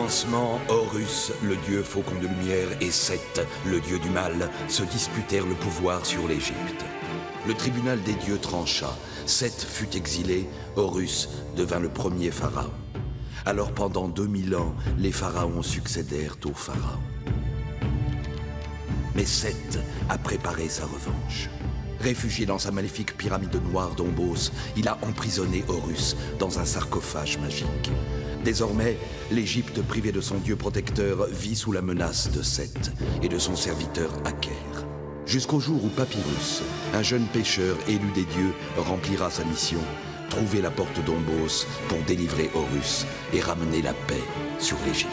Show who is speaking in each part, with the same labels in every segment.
Speaker 1: commencement, Horus, le dieu faucon de lumière, et Seth, le dieu du mal, se disputèrent le pouvoir sur l'Égypte. Le tribunal des dieux trancha. Seth fut exilé, Horus devint le premier pharaon. Alors pendant 2000 ans, les pharaons succédèrent aux pharaons. Mais Seth a préparé sa revanche. Réfugié dans sa maléfique pyramide noire d'Ombos, il a emprisonné Horus dans un sarcophage magique. Désormais, l'Égypte privée de son dieu protecteur vit sous la menace de Seth et de son serviteur Aker. Jusqu'au jour où Papyrus, un jeune pêcheur élu des dieux, remplira sa mission, trouver la porte d'Ombos pour délivrer Horus et ramener la paix sur l'Égypte.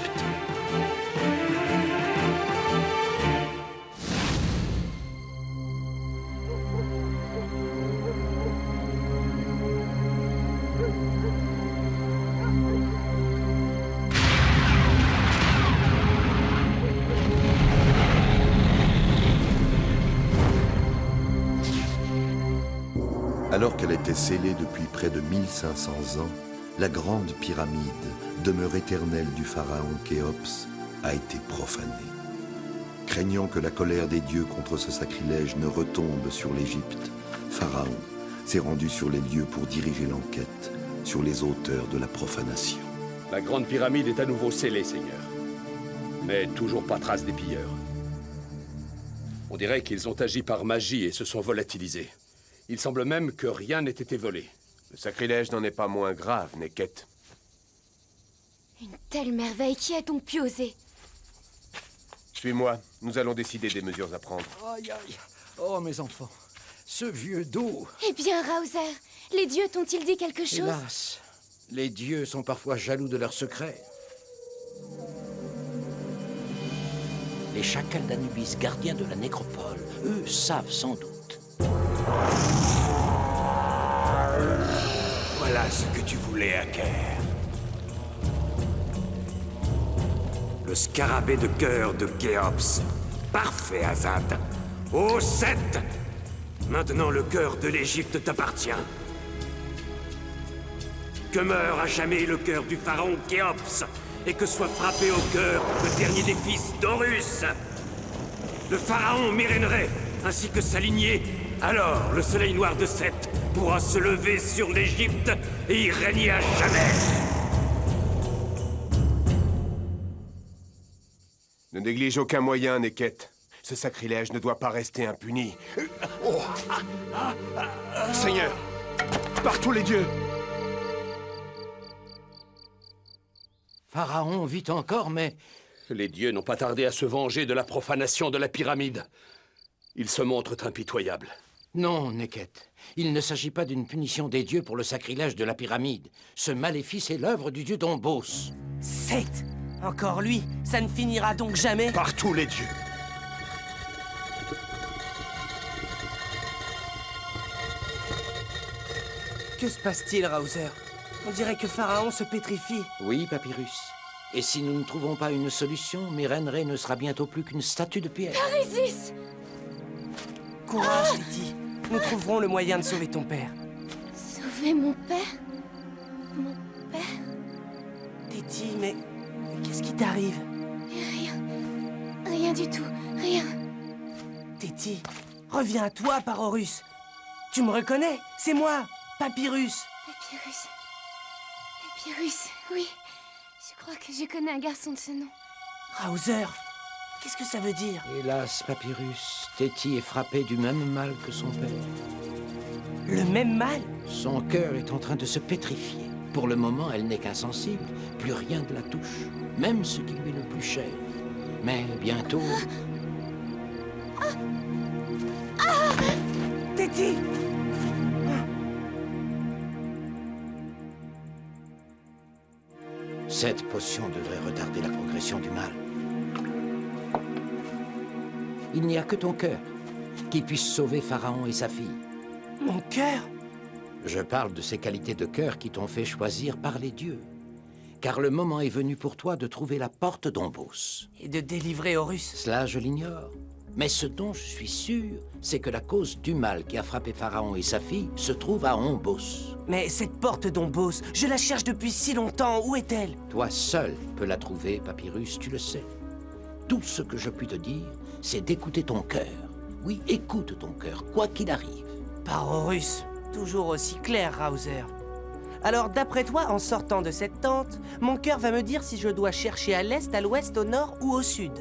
Speaker 2: Alors qu'elle était scellée depuis près de 1500 ans, la grande pyramide, demeure éternelle du pharaon Khéops, a été profanée. Craignant que la colère des dieux contre ce sacrilège ne retombe sur l'Égypte, Pharaon s'est rendu sur les lieux pour diriger l'enquête sur les auteurs de la profanation.
Speaker 3: La grande pyramide est à nouveau scellée, Seigneur. Mais toujours pas trace des pilleurs. On dirait qu'ils ont agi par magie et se sont volatilisés. Il semble même que rien n'ait été volé.
Speaker 4: Le sacrilège n'en est pas moins grave, Neket.
Speaker 5: Une telle merveille, qui a donc pu oser?
Speaker 4: Suis-moi, nous allons décider des mesures à prendre.
Speaker 6: Aïe, aïe. Oh, mes enfants, ce vieux dos.
Speaker 5: Eh bien, Raozer, les dieux t'ont-ils dit quelque chose?
Speaker 6: Hélas, les dieux sont parfois jaloux de leurs secrets. Les chacals d'Anubis, gardiens de la nécropole, eux savent sans doute.
Speaker 7: Voilà ce que tu voulais, Aker. Le scarabée de cœur de Khéops. Parfait, Azad. Ô Seth! Maintenant, le cœur de l'Égypte t'appartient. Que meure à jamais le cœur du pharaon Khéops, et que soit frappé au cœur le dernier des fils d'Horus. Le pharaon Mérénré, ainsi que sa lignée. Alors, le soleil noir de Seth pourra se lever sur l'Égypte et y régner à jamais.
Speaker 4: Ne néglige aucun moyen, Neket. Ce sacrilège ne doit pas rester impuni. Seigneur, par tous les dieux!
Speaker 6: Pharaon vit encore, mais...
Speaker 3: Les dieux n'ont pas tardé à se venger de la profanation de la pyramide. Ils se montrent impitoyables.
Speaker 6: Non, Neket. Il ne s'agit pas d'une punition des dieux pour le sacrilège de la pyramide. Ce maléfice est l'œuvre du dieu d'Ombos.
Speaker 8: Seth! Encore lui? Ça ne finira donc jamais?
Speaker 4: Par tous les dieux!
Speaker 8: Que se passe-t-il, Raozer? On dirait que Pharaon se pétrifie.
Speaker 6: Oui, Papyrus. Et si nous ne trouvons pas une solution, Mérénré ne sera bientôt plus qu'une statue de pierre.
Speaker 5: Parisis!
Speaker 8: Courage, Titi. Nous trouverons le moyen de sauver ton père.
Speaker 5: Sauver mon père? Mon père?
Speaker 8: Titi, mais qu'est-ce qui t'arrive?
Speaker 5: Rien. Rien du tout. Rien.
Speaker 8: Titi, reviens à toi, par Horus. Tu me reconnais? C'est moi, Papyrus.
Speaker 5: Papyrus. Papyrus, oui. Je crois que je connais un garçon de ce nom.
Speaker 8: Raozer, qu'est-ce que ça veut dire?
Speaker 6: Hélas, Papyrus, Téti est frappé du même mal que son père.
Speaker 8: Le même mal?
Speaker 6: Son cœur est en train de se pétrifier. Pour le moment, elle n'est qu'insensible. Plus rien ne la touche. Même ce qui lui est le plus cher. Mais bientôt...
Speaker 8: Téti!
Speaker 6: Cette potion devrait retarder la progression du mal. Il n'y a que ton cœur qui puisse sauver Pharaon et sa fille.
Speaker 8: Mon cœur?
Speaker 6: Je parle de ces qualités de cœur qui t'ont fait choisir par les dieux. Car le moment est venu pour toi de trouver la porte d'Ombos.
Speaker 8: Et de délivrer Horus.
Speaker 6: Cela, je l'ignore. Mais ce dont je suis sûr, c'est que la cause du mal qui a frappé Pharaon et sa fille se trouve à Ombos.
Speaker 8: Mais cette porte d'Ombos, je la cherche depuis si longtemps. Où est-elle?
Speaker 6: Toi seul peux la trouver, Papyrus, tu le sais. Tout ce que je puis te dire, c'est d'écouter ton cœur. Oui, écoute ton cœur, quoi qu'il arrive.
Speaker 8: Par Horus, toujours aussi clair, Raozer. Alors, d'après toi, en sortant de cette tente, mon cœur va me dire si je dois chercher à l'est, à l'ouest, au nord ou au sud.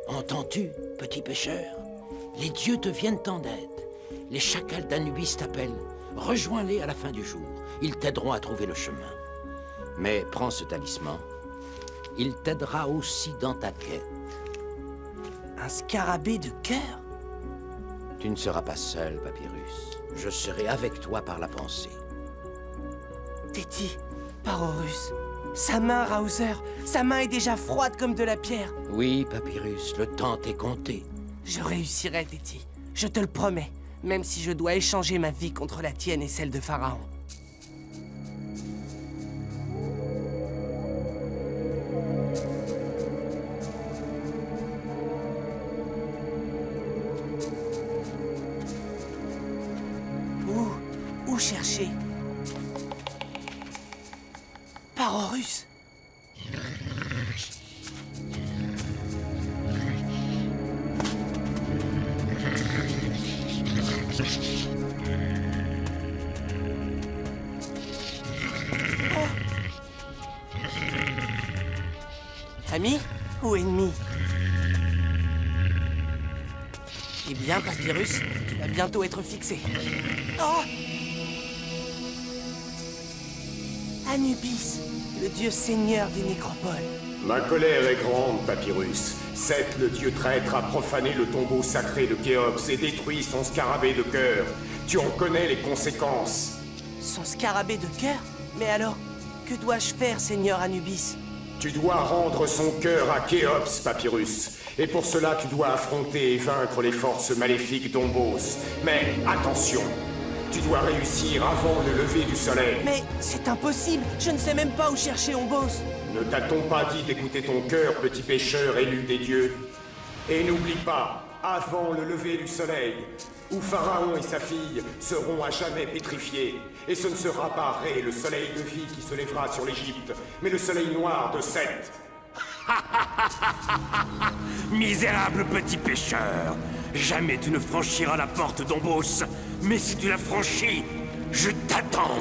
Speaker 6: Entends-tu, petit pêcheur? Les dieux te viennent en aide. Les chacals d'Anubis t'appellent. Rejoins-les à la fin du jour. Ils t'aideront à trouver le chemin. Mais prends ce talisman. Il t'aidera aussi dans ta quête.
Speaker 8: Un scarabée de cœur?
Speaker 6: Tu ne seras pas seul, Papyrus. Je serai avec toi par la pensée.
Speaker 8: Téti, par Horus. Sa main, Raozer, sa main est déjà froide comme de la pierre.
Speaker 6: Oui, Papyrus, le temps t'est compté.
Speaker 8: Je réussirai, Téti. Je te le promets. Même si je dois échanger ma vie contre la tienne et celle de Pharaon. Où chercher? Par Horus. Ami ou ennemi? Eh bien, Papyrus, tu vas bientôt être fixé. Oh! Anubis, le dieu seigneur des nécropoles.
Speaker 4: Ma colère est grande, Papyrus. Seth, le dieu traître, a profané le tombeau sacré de Khéops et détruit son scarabée de cœur. Tu en connais les conséquences.
Speaker 8: Son scarabée de cœur? Mais alors, que dois-je faire, seigneur Anubis?
Speaker 4: Tu dois rendre son cœur à Khéops, Papyrus. Et pour cela, tu dois affronter et vaincre les forces maléfiques d'Ombos. Mais attention, tu dois réussir avant le lever du soleil.
Speaker 8: Mais c'est impossible, je ne sais même pas où chercher Ombos.
Speaker 4: Ne t'a-t-on pas dit d'écouter ton cœur, petit pêcheur élu des dieux? Et n'oublie pas, avant le lever du soleil, où Pharaon et sa fille seront à jamais pétrifiés. Et ce ne sera pas Ré, le soleil de vie, qui se lèvera sur l'Égypte, mais le soleil noir de Seth.
Speaker 7: Misérable petit pêcheur! Jamais tu ne franchiras la porte d'Ombos. Mais si tu la franchis, je t'attends!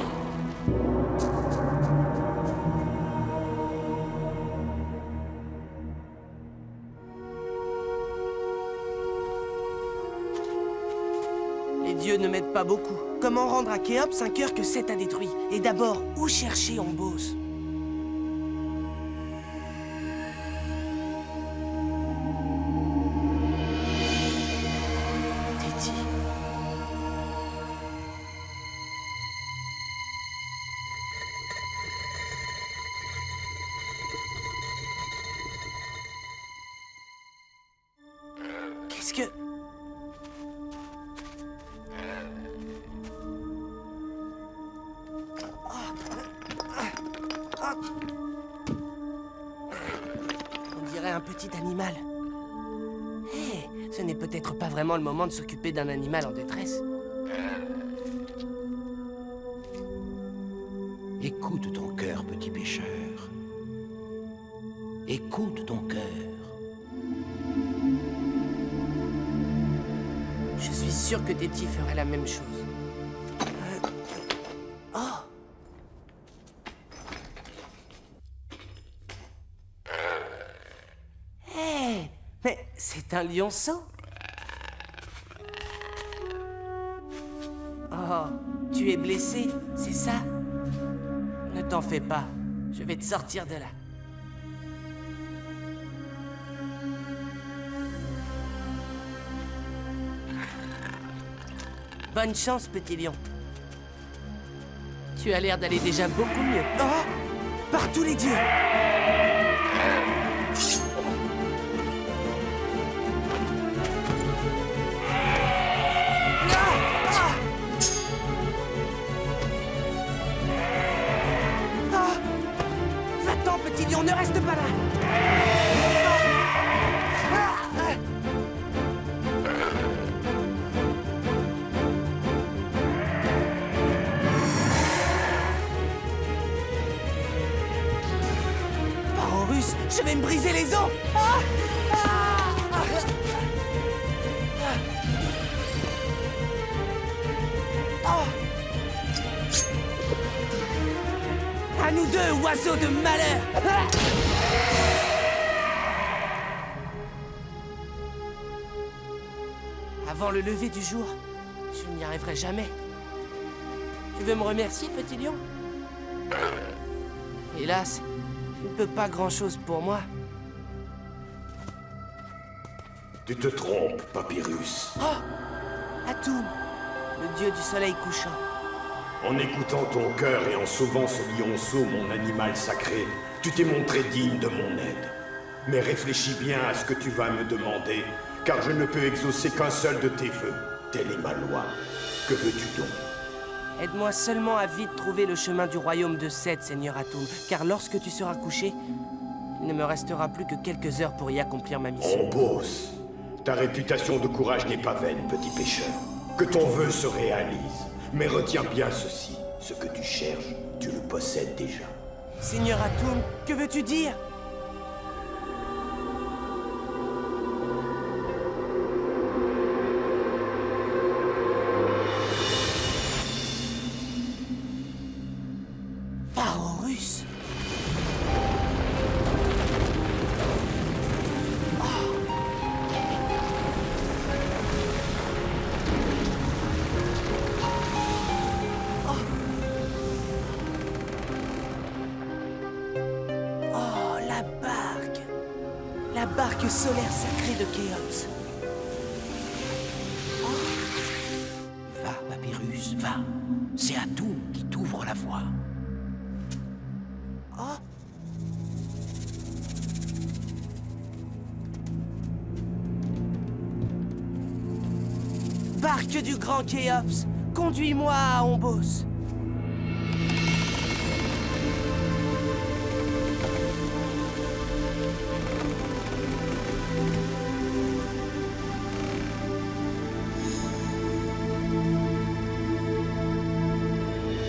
Speaker 8: Les dieux ne m'aident pas beaucoup. Comment rendre à Khéops un cœur que Seth a détruit? Et d'abord, où chercher Ombos? Téti. Qu'est-ce que... On dirait un petit animal. Hé, ce n'est peut-être pas vraiment le moment de s'occuper d'un animal en détresse.
Speaker 6: Écoute ton cœur, petit pêcheur. Écoute ton cœur.
Speaker 8: Je suis sûr que Téti ferait la même chose. Oh! Hé! Mais c'est un lionceau! Oh, tu es blessé, c'est ça? Ne t'en fais pas, je vais te sortir de là. Bonne chance, petit lion. Tu as l'air d'aller déjà beaucoup mieux. Oh! Par tous les dieux! Va-t'en, petit lion, ne reste pas là! Je vais me briser les os. Ah À nous deux, oiseaux de malheur. Avant le lever du jour, je n'y arriverai jamais. Tu veux me remercier, petit lion? Hélas, tu ne peux pas grand-chose pour moi.
Speaker 4: Tu te trompes, Papyrus.
Speaker 8: Atum, le dieu du soleil couchant.
Speaker 4: En écoutant ton cœur et en sauvant ce lionceau, mon animal sacré, tu t'es montré digne de mon aide. Mais réfléchis bien à ce que tu vas me demander, car je ne peux exaucer qu'un seul de tes vœux. Telle est ma loi. Que veux-tu donc?
Speaker 8: Aide-moi seulement à vite trouver le chemin du royaume de Seth, Seigneur Atum, car lorsque tu seras couché, il ne me restera plus que quelques heures pour y accomplir ma mission.
Speaker 4: Ombos, ta réputation de courage n'est pas vaine, petit pêcheur. Que ton vœu se réalise. Mais retiens bien ceci, ce que tu cherches, tu le possèdes déjà.
Speaker 8: Seigneur Atum, que veux-tu dire? Pharorusse. La barque solaire sacrée de Khéops.
Speaker 6: Va, Papyrus, va. C'est Atum qui t'ouvre la voie.
Speaker 8: Barque du grand Khéops, conduis-moi à Ombos.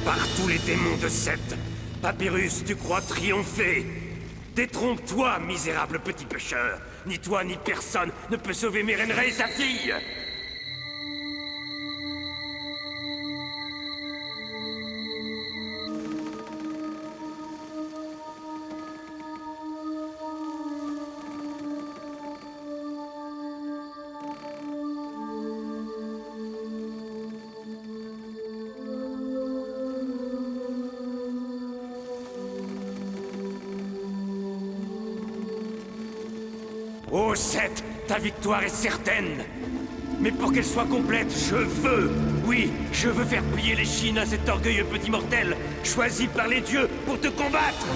Speaker 7: Par tous les démons de Seth, Papyrus, tu crois triompher? Détrompe-toi, misérable petit pêcheur. Ni toi, ni personne ne peut sauver Mérenrê et sa fille. Oh Seth, ta victoire est certaine. Mais pour qu'elle soit complète, je veux faire plier les chines à cet orgueilleux petit mortel, choisi par les dieux pour te combattre.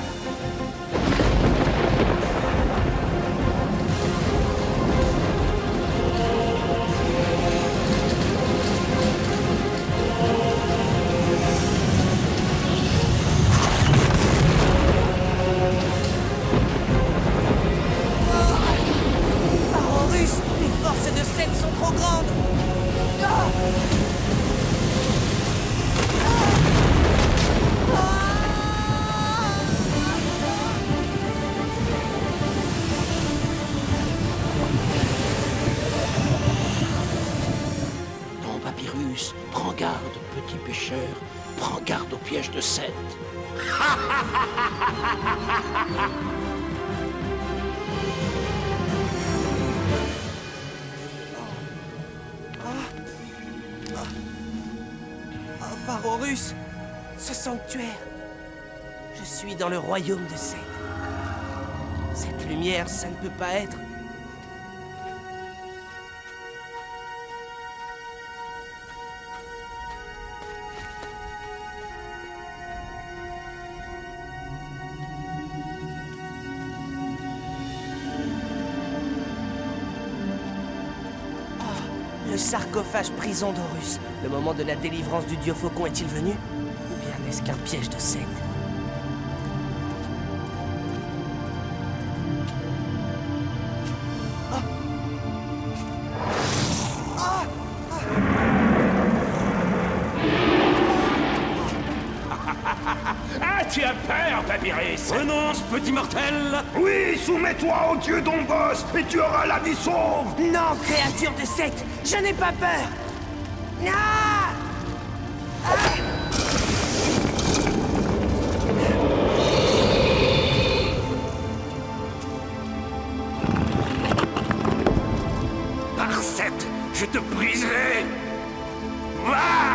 Speaker 8: Pharorusse, les forces de Seth sont trop grandes.
Speaker 6: Non, Papyrus, prends garde, petit pêcheur. Prends garde au piège de Seth.
Speaker 8: Pharorusse, ce sanctuaire. Je suis dans le royaume de Seth. Cette lumière, ça ne peut pas être. Le sarcophage prison d'Horus. Le moment de la délivrance du dieu faucon est-il venu? Ou bien n'est-ce qu'un piège de Seth?
Speaker 7: tu as peur, Papyrus? Renonce, petit mortel!
Speaker 4: Oui, soumets-toi au dieu d'Ombos et tu auras la vie sauve.
Speaker 8: Non, créature de Seth, je n'ai pas peur. Ah!
Speaker 7: Par Seth, je te briserai! Ah!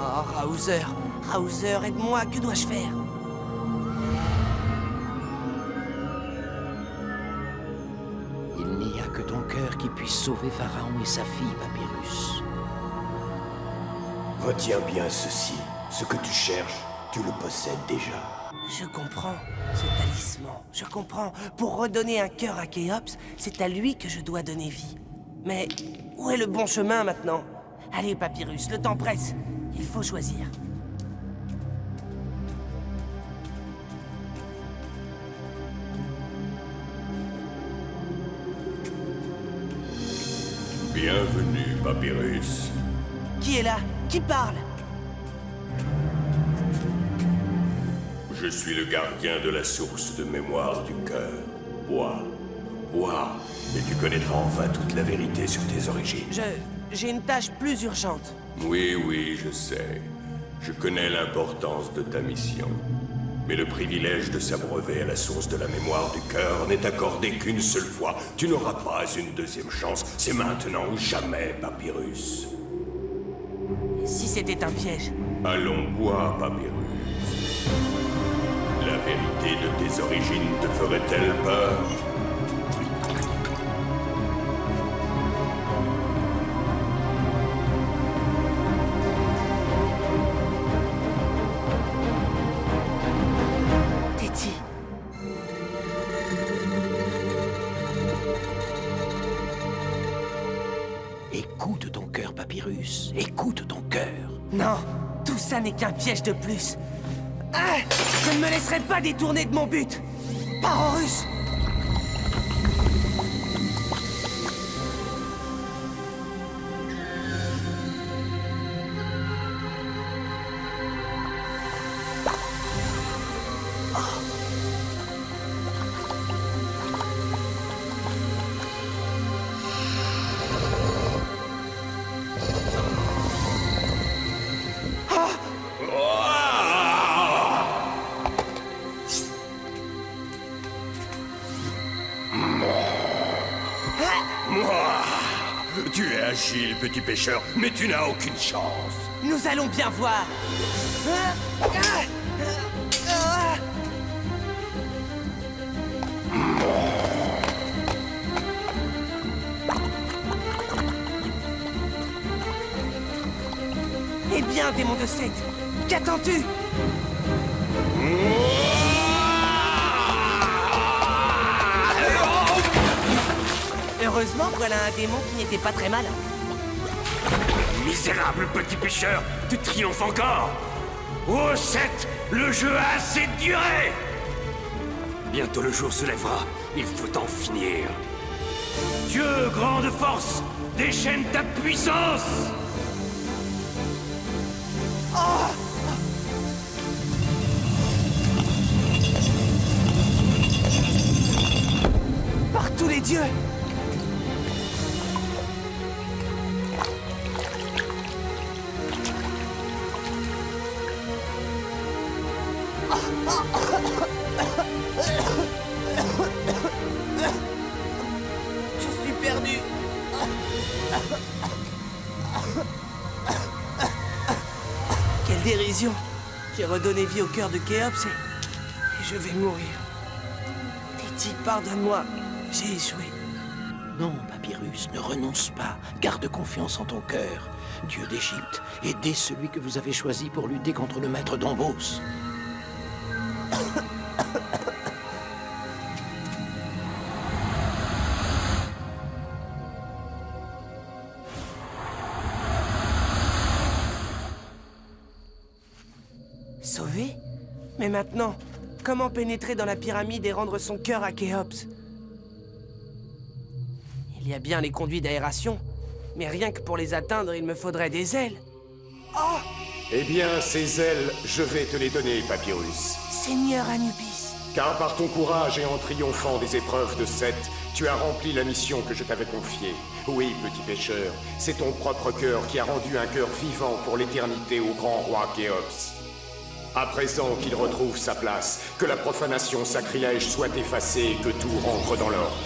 Speaker 8: Oh, Raouzer, Raouzer, aide-moi, que dois-je faire?
Speaker 6: Il n'y a que ton cœur qui puisse sauver Pharaon et sa fille, Papyrus.
Speaker 4: Retiens bien ceci. Ce que tu cherches, tu le possèdes déjà.
Speaker 8: Je comprends, ce talisman, je comprends. Pour redonner un cœur à Khéops, c'est à lui que je dois donner vie. Mais où est le bon chemin maintenant? Allez, Papyrus, le temps presse. Il faut choisir.
Speaker 4: Bienvenue, Papyrus.
Speaker 8: Qui est là? Qui parle?
Speaker 4: Je suis le gardien de la source de mémoire du cœur. Bois. Bois. Et tu connaîtras enfin toute la vérité sur tes origines.
Speaker 8: J'ai une tâche plus urgente.
Speaker 4: Oui, oui, je sais. Je connais l'importance de ta mission. Mais le privilège de s'abreuver à la source de la mémoire du cœur n'est accordé qu'une seule fois. Tu n'auras pas une deuxième chance. C'est maintenant ou jamais, Papyrus.
Speaker 8: Si c'était un piège?
Speaker 4: Allons boire, Papyrus. La vérité de tes origines te ferait-elle peur?
Speaker 8: Téti.
Speaker 6: Écoute ton cœur, Papyrus. Écoute ton cœur.
Speaker 8: Non, tout ça n'est qu'un piège de plus. Ah, je ne me laisserai pas détourner de mon but. Pars en russe.
Speaker 4: Tu es agile, petit pêcheur, mais tu n'as aucune chance.
Speaker 8: Nous allons bien voir. Ah, ah, ah. Eh bien, démon de Seth, qu'attends-tu? Heureusement, voilà un démon qui n'était pas très malin.
Speaker 7: Misérable petit pêcheur, tu triomphes encore! Oh, Seth, le jeu a assez duré! Bientôt le jour se lèvera, il faut en finir. Dieu, grande force, déchaîne ta puissance!
Speaker 8: Par tous les dieux! Je suis perdu. Quelle dérision! J'ai redonné vie au cœur de Khéops et je vais mourir. Téti, pardonne-moi. J'ai échoué.
Speaker 6: Non, Papyrus, ne renonce pas. Garde confiance en ton cœur. Dieu d'Égypte, aidez celui que vous avez choisi pour lutter contre le maître d'Ombos.
Speaker 8: Sauvé? Mais maintenant, comment pénétrer dans la pyramide et rendre son cœur à Khéops? Il y a bien les conduits d'aération, mais rien que pour les atteindre, il me faudrait des ailes. Oh!
Speaker 4: Eh bien, ces ailes, je vais te les donner, Papyrus.
Speaker 8: Seigneur Anubis!
Speaker 4: Car par ton courage et en triomphant des épreuves de Seth, tu as rempli la mission que je t'avais confiée. Oui, petit pêcheur, c'est ton propre cœur qui a rendu un cœur vivant pour l'éternité au grand roi Khéops. À présent qu'il retrouve sa place, que la profanation sacrilège soit effacée et que tout rentre dans l'ordre.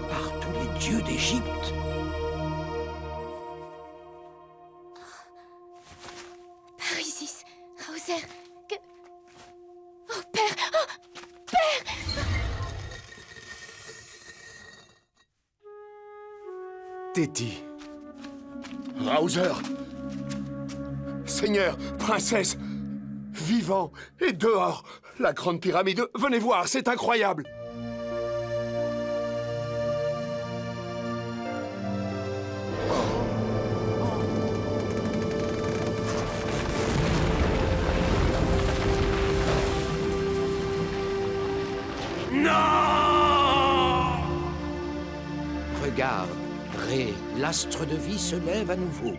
Speaker 6: Par tous les dieux d'Égypte.
Speaker 5: Par Isis, Raozer, que... Oh, père! Oh, père!
Speaker 4: Téti. Raozer. Seigneur, princesse. Vivant et dehors. La grande pyramide. Venez voir, c'est incroyable.
Speaker 6: Regarde, Ré, l'astre de vie se lève à nouveau.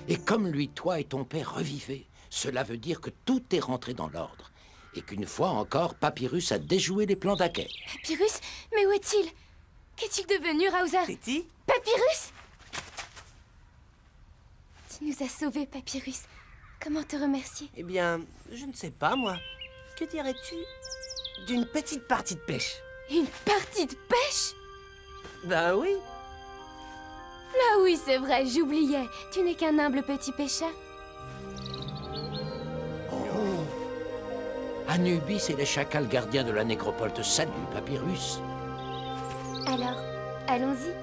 Speaker 6: Et comme lui, toi et ton père revivez, cela veut dire que tout est rentré dans l'ordre. Et qu'une fois encore, Papyrus a déjoué les plans d'Akhel.
Speaker 5: Papyrus? Mais où est-il? Qu'est-il devenu, Raozer?
Speaker 8: Téti?
Speaker 5: Papyrus? Tu nous as sauvés, Papyrus. Comment te remercier?
Speaker 8: Eh bien, je ne sais pas, moi. Que dirais-tu d'une petite partie de pêche?
Speaker 5: Une partie de pêche?
Speaker 8: Ben oui.
Speaker 5: Ah oui, c'est vrai, j'oubliais. Tu n'es qu'un humble petit pêcheur.
Speaker 6: Anubis et les chacals gardiens de la nécropole te saluent, Papyrus.
Speaker 5: Alors, allons-y.